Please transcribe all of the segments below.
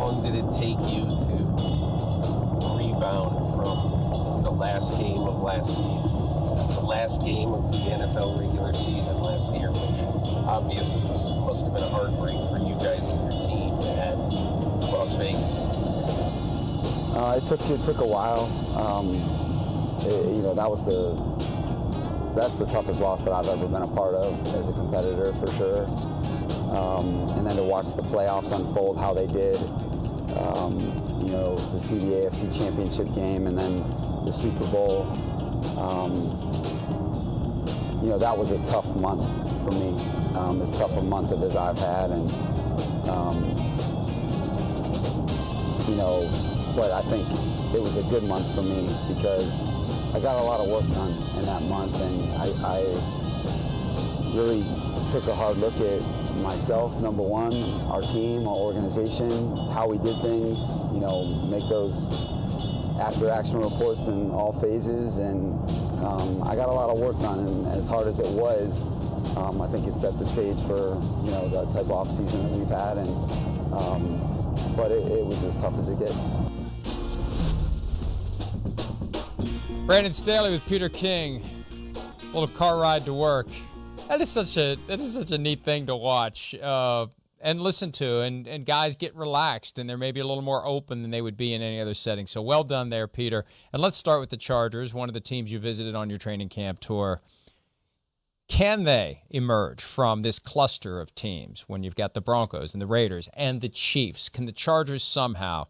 long did it take you to rebound from the last game of last season, the last game of the NFL regular season last year, which obviously must have been a heartbreak for you guys and your team at Las Vegas? It took a while. That's the toughest loss that I've ever been a part of as a competitor, for sure. And then to watch the playoffs unfold how they did, to see the AFC Championship game and then the Super Bowl, that was a tough month for me, as tough a month as I've had, and but I think it was a good month for me because I got a lot of work done in that month, and I really took a hard look at myself, number one, our team, our organization, how we did things, make those after-action reports in all phases, and I got a lot of work done, and as hard as it was, I think it set the stage for, the type of off-season that we've had, and but it was as tough as it gets. Brandon Staley with Peter King, a little car ride to work. That is such a neat thing to watch and listen to, and guys get relaxed, and they're maybe a little more open than they would be in any other setting. So well done there, Peter. And let's start with the Chargers, one of the teams you visited on your training camp tour. Can they emerge from this cluster of teams when you've got the Broncos and the Raiders and the Chiefs? Can the Chargers somehow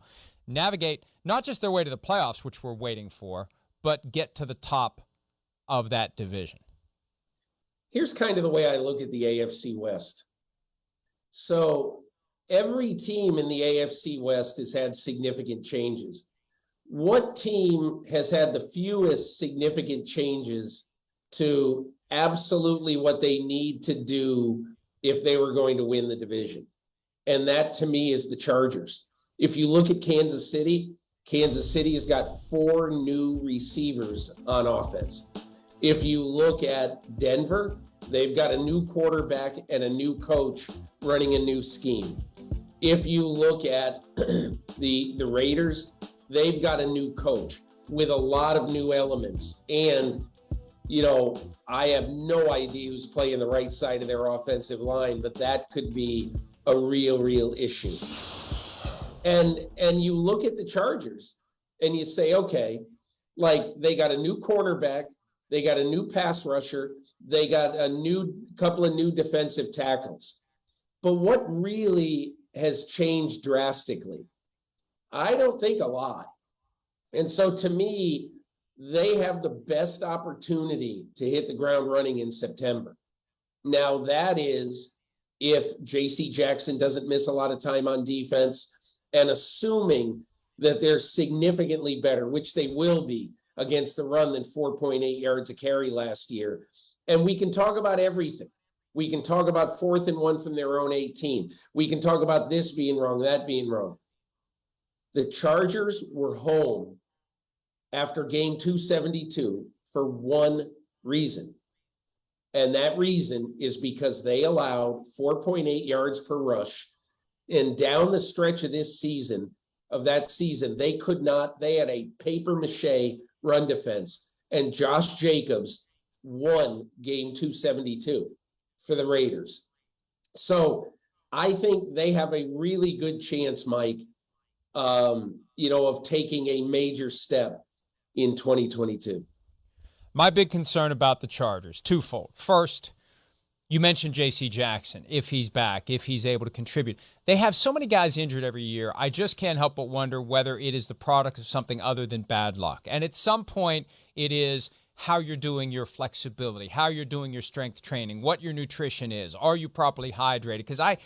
navigate not just their way to the playoffs, which we're waiting for, but get to the top of that division? Here's kind of the way I look at the AFC West. So every team in the AFC West has had significant changes. What team has had the fewest significant changes to absolutely what they need to do if they were going to win the division? And that, to me, is the Chargers. If you look at Kansas City has got 4 new receivers on offense. If you look at Denver, they've got a new quarterback and a new coach running a new scheme. If you look at the Raiders, they've got a new coach with a lot of new elements. And, I have no idea who's playing the right side of their offensive line, but that could be a real issue. And you look at the Chargers and you say, okay, like they got a new cornerback, they got a new pass rusher, they got a couple of new defensive tackles. But what really has changed drastically? I don't think a lot. And so to me, they have the best opportunity to hit the ground running in September. Now that is if J.C. Jackson doesn't miss a lot of time on defense, and assuming that they're significantly better, which they will be against the run, than 4.8 yards a carry last year. And we can talk about everything. We can talk about 4th and 1 from their own 18. We can talk about this being wrong, that being wrong. The Chargers were home after game 272 for one reason. And that reason is because they allowed 4.8 yards per rush. And down the stretch of this season, they had a paper mache run defense. And Josh Jacobs won game 272 for the Raiders. So I think they have a really good chance, Mike, of taking a major step in 2022. My big concern about the Chargers, twofold. First, you mentioned J.C. Jackson, if he's back, if he's able to contribute. They have so many guys injured every year, I just can't help but wonder whether it is the product of something other than bad luck. And at some point, it is how you're doing your flexibility, how you're doing your strength training, what your nutrition is. Are you properly hydrated? Because I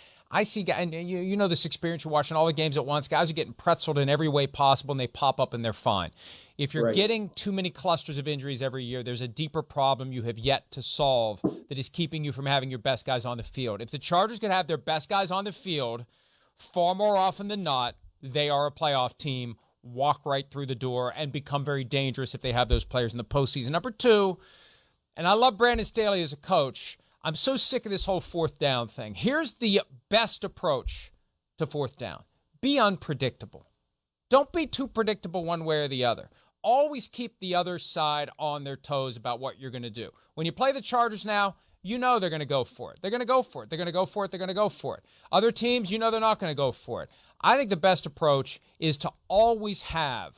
see guys, and you know this experience, you're watching all the games at once, guys are getting pretzeled in every way possible, and they pop up and they're fine. If you're getting too many clusters of injuries every year, there's a deeper problem you have yet to solve that is keeping you from having your best guys on the field. If the Chargers could have their best guys on the field, far more often than not, they are a playoff team, walk right through the door, and become very dangerous if they have those players in the postseason. Number two, and I love Brandon Staley as a coach, I'm so sick of this whole 4th down thing. Here's the best approach to 4th down. be unpredictable. Don't be too predictable one way or the other. Always keep the other side on their toes about what you're going to do. When you play the Chargers now, you know they're going to go for it. They're going to go for it. They're going to go for it. They're going to go for it. Other teams, you know they're not going to go for it. I think the best approach is to always have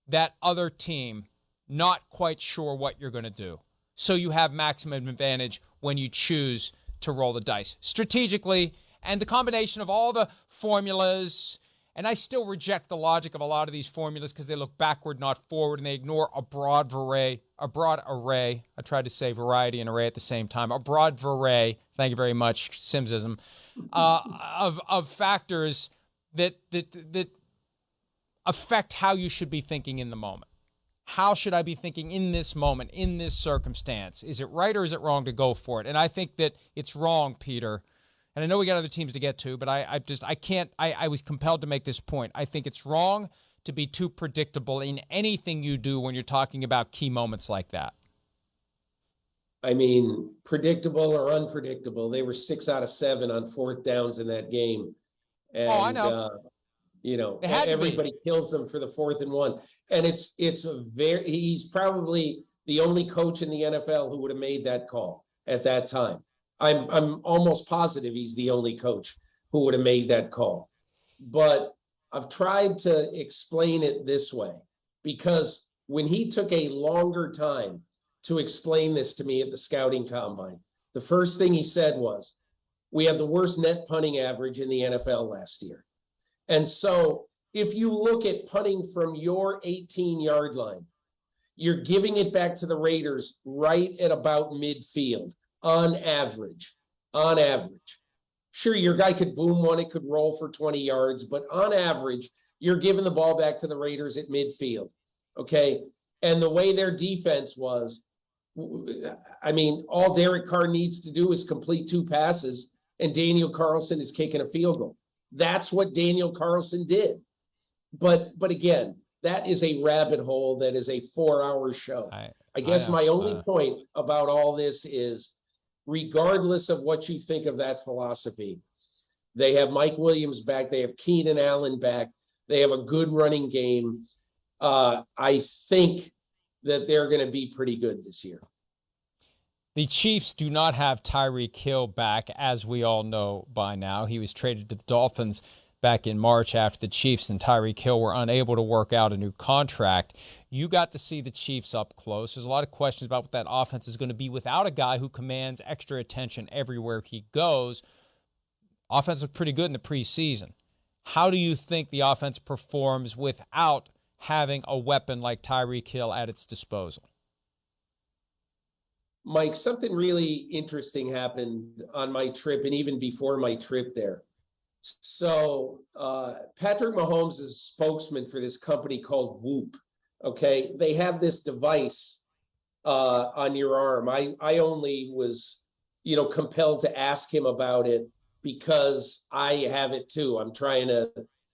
that other team not quite sure what you're going to do, so you have maximum advantage when you choose to roll the dice strategically. And the combination of all the formulas, and I still reject the logic of a lot of these formulas because they look backward, not forward, and they ignore a broad array. I tried to say variety and array at the same time. A broad array, thank you very much, Simsism, of factors that affect how you should be thinking in the moment. How should I be thinking in this moment, in this circumstance? Is it right or is it wrong to go for it? And I think that it's wrong, Peter. And I know we got other teams to get to, but I was compelled to make this point. I think it's wrong to be too predictable in anything you do when you're talking about key moments like that. I mean, predictable or unpredictable, they were 6 out of 7 on 4th downs in that game. And, I know. Everybody kills them for the 4th and 1. And he's probably the only coach in the NFL who would have made that call at that time. I'm almost positive he's the only coach who would have made that call. But I've tried to explain it this way, because when he took a longer time to explain this to me at the scouting combine, the first thing he said was, we have the worst net punting average in the NFL last year. And so if you look at punting from your 18-yard line, you're giving it back to the Raiders right at about midfield on average. Sure, your guy could boom one, it could roll for 20 yards, but on average, you're giving the ball back to the Raiders at midfield, okay? And the way their defense was, I mean, all Derek Carr needs to do is complete 2 passes, and Daniel Carlson is kicking a field goal. That's what Daniel Carlson did. But again, that is a rabbit hole that is a 4-hour show. I guess my only point about all this is, regardless of what you think of that philosophy, they have Mike Williams back. They have Keenan Allen back. They have a good running game. I think that they're going to be pretty good this year. The Chiefs do not have Tyreek Hill back, as we all know by now. He was traded to the Dolphins back in March after the Chiefs and Tyreek Hill were unable to work out a new contract. You got to see the Chiefs up close. There's a lot of questions about what that offense is going to be without a guy who commands extra attention everywhere he goes. Offense looked pretty good in the preseason. How do you think the offense performs without having a weapon like Tyreek Hill at its disposal? Mike, something really interesting happened on my trip and even before my trip there. So Patrick Mahomes is a spokesman for this company called Whoop. Okay, they have this device on your arm. I only was, compelled to ask him about it because I have it too. I'm trying to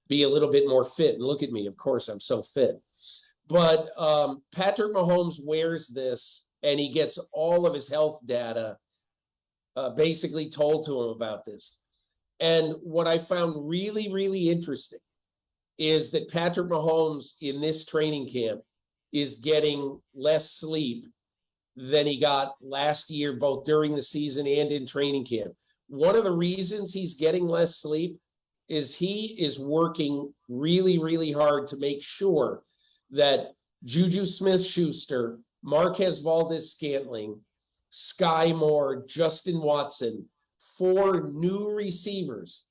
be a little bit more fit, and look at me. Of course, I'm so fit. But Patrick Mahomes wears this, and he gets all of his health data basically told to him about this. And what I found really, really interesting is that Patrick Mahomes in this training camp is getting less sleep than he got last year, both during the season and in training camp. One of the reasons he's getting less sleep is he is working really, really hard to make sure that Juju Smith-Schuster, Marquez Valdes-Scantling, Sky Moore, Justin Watson, 4 new receivers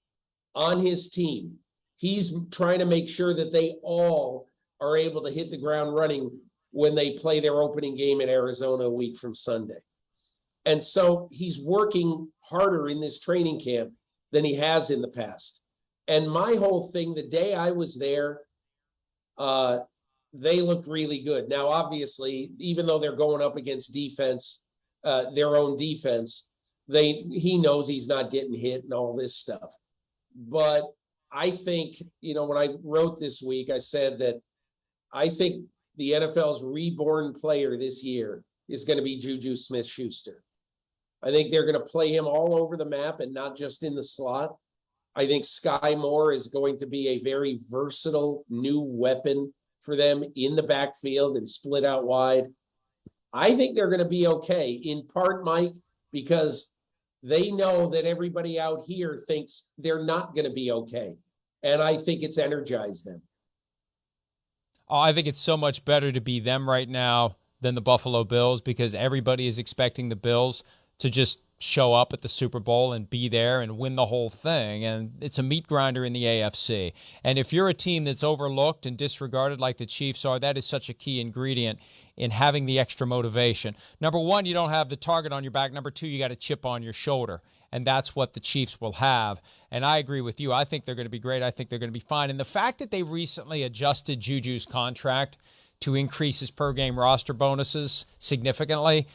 on his team. He's trying to make sure that they all are able to hit the ground running when they play their opening game in Arizona a week from Sunday. And so he's working harder in this training camp than he has in the past. And my whole thing, the day I was there, they looked really good. Now, obviously, even though they're going up against defense, their own defense, he knows he's not getting hit and all this stuff. But I think, when I wrote this week, I said that I think the NFL's reborn player this year is going to be Juju Smith-Schuster. I think they're going to play him all over the map and not just in the slot. I think Sky Moore is going to be a very versatile new weapon for them in the backfield and split out wide. I think they're going to be okay, in part, Mike, because they know that everybody out here thinks they're not going to be okay. And I think it's energized them. Oh, I think it's so much better to be them right now than the Buffalo Bills, because everybody is expecting the Bills to just show up at the Super Bowl and be there and win the whole thing. And it's a meat grinder in the AFC. And if you're a team that's overlooked and disregarded like the Chiefs are, that is such a key ingredient in having the extra motivation. Number one, you don't have the target on your back. Number two, you got a chip on your shoulder. And that's what the Chiefs will have. And I agree with you. I think they're going to be great. I think they're going to be fine. And the fact that they recently adjusted Juju's contract to increase his per-game roster bonuses significantly,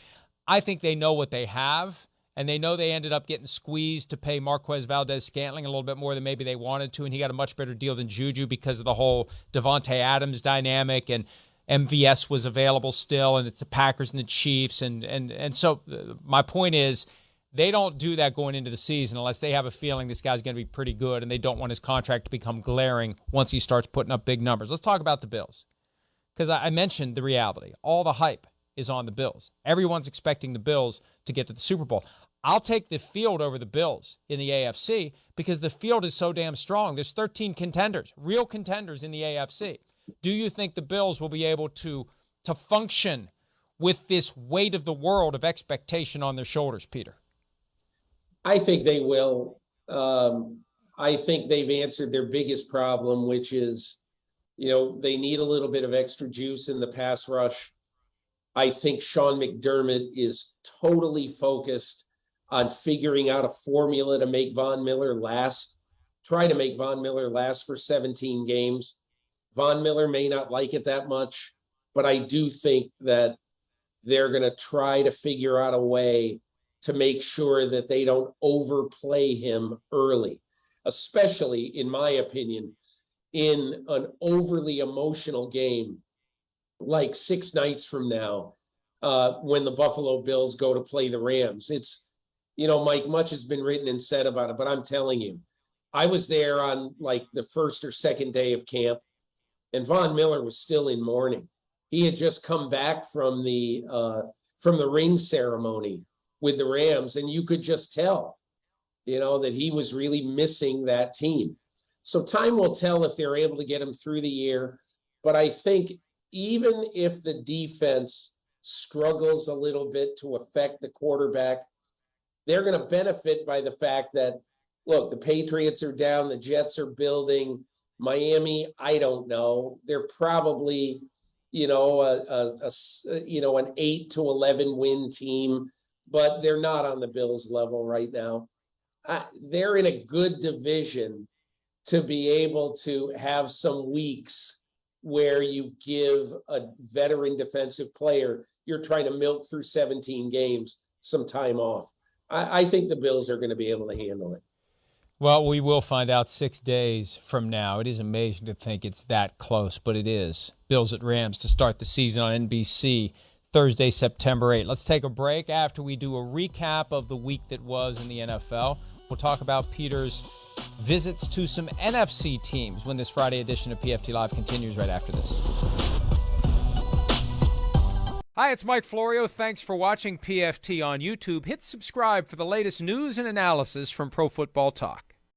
I think they know what they have. And they know they ended up getting squeezed to pay Marquez Valdez-Scantling a little bit more than maybe they wanted to, and he got a much better deal than Juju because of the whole Devontae Adams dynamic, and MVS was available still, and it's the Packers and the Chiefs. And so my point is, they don't do that going into the season unless they have a feeling this guy's going to be pretty good, and they don't want his contract to become glaring once he starts putting up big numbers. Let's talk about the Bills, because I mentioned the reality. All the hype is on the Bills. Everyone's expecting the Bills to get to the Super Bowl. I'll take the field over the Bills in the AFC because the field is so damn strong. There's 13 contenders, real contenders in the AFC. Do you think the Bills will be able to function with this weight of the world of expectation on their shoulders, Peter? I think they will. I think they've answered their biggest problem, which is, they need a little bit of extra juice in the pass rush. I think Sean McDermott is totally focused on figuring out a formula to make Von Miller last, try to make Von Miller last for 17 games. Von Miller may not like it that much, but I do think that they're going to try to figure out a way to make sure that they don't overplay him early, especially, in my opinion, in an overly emotional game like 6 nights from now, when the Buffalo Bills go to play the Rams. It's, Mike, much has been written and said about it, but I'm telling you, I was there on like the first or second day of camp, and Von Miller was still in mourning. He had just come back from the ring ceremony with the Rams, and you could just tell, that he was really missing that team. So time will tell if they're able to get him through the year. But I think even if the defense struggles a little bit to affect the quarterback, they're going to benefit by the fact that, look, the Patriots are down, the Jets are building. Miami, I don't know. They're probably, an 8 to 11 win team, but they're not on the Bills level right now. They're in a good division to be able to have some weeks where you give a veteran defensive player, you're trying to milk through 17 games, some time off. I think the Bills are going to be able to handle it. Well, we will find out 6 days from now. It is amazing to think it's that close, but it is. Bills at Rams to start the season on NBC Thursday, September 8th. Let's take a break. After we do a recap of the week that was in the NFL, we'll talk about Peter's visits to some NFC teams when this Friday edition of PFT Live continues right after this. Hi, it's Mike Florio. Thanks for watching PFT on YouTube. Hit subscribe for the latest news and analysis from Pro Football Talk.